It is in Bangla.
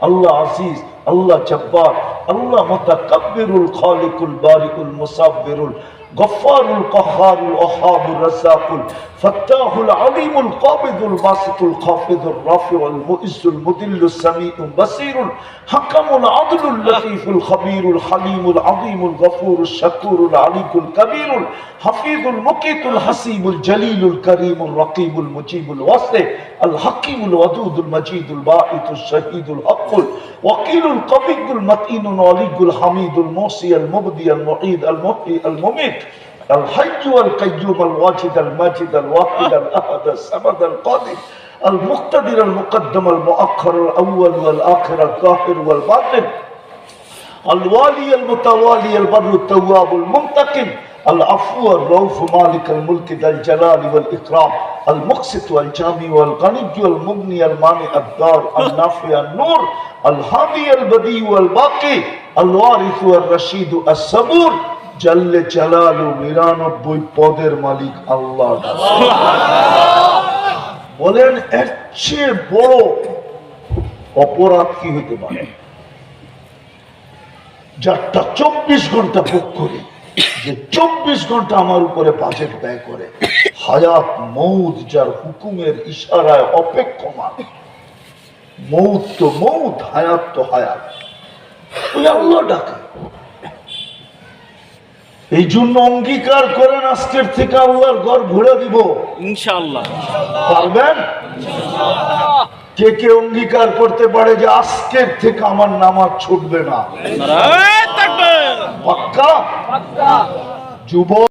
আল্লাহ আজিজ, আল্লাহ জব্বার, আল্লাহ মুতাকাব্বিরুল খালিকুল বারিকুল মুসাব্বিরুল গফফারুল কাহ্হারুল ওয়াহ্হাবুর রাজ্জাকুল ফাত্তাহুল আলিমুল কাবিদুল বাসিতুল খাফিদুর রাফিউল মুইজ্জুল মুদিল্লুস সামিউল বাসীরুল হাকামুল আদলুল লতীফুল খবীরুল হালিমুল আযীমুল গফুরুশ শাকুরুল আলিকুল কবীরুল হাফিজুল মুকিতুল হাসিবুল জলিলুল করিমুল রকিবুল মুজিবুল ওয়াসি আল হাকিমুল ওয়াদুদুল মজিদুল বাঈতুশ শহীদুল হকুল ওয়াকিলুল কবিয়ুল মতিনুল আলিকুল হামিদুল মুসি আল মুবদি আল মুঈদ আল মুহয়ি আল মুমীত الحي والقيوم الواجد الماجد الواحد الأحد الصمد القادر المقتدر المقدم المؤخر الأول والآخر الظاهر والباطن الوالي المتوالي البر التواب المنتقم العفو الرؤوف مالك الملك ذا الجلال والإكرام المقسط والجامع والغني والمغني المانع الدار النافع النور الهادي البديع والباقي الوارث والرشيد الصبور জাল্লে জালালু ৯৯ পদের মালিক আল্লাহ। বলেন এর চেয়ে বড় অপরাধ কি হইতে পারে? যারটা ২৪ ঘন্টা ভোগ করে, যে ২৪ ঘন্টা আমার উপরে বাজেট ব্যয় করে, হায়াত মৌত যার হুকুমের ইশারায় অপেক্ষমান। মৌত তো মৌত, হায়াত তো হায়াত, ওই আল্লাহ ডাকে। এই জন্য অঙ্গীকার করেন আজকের থেকে আল্লাহর ঘর ঘুরে দিব ইনশাআল্লাহ। পারবেন? কে কে অঙ্গীকার করতে পারে যে আজকের থেকে আমার নামাজ ছুটবে না? পাক্কা? যুবক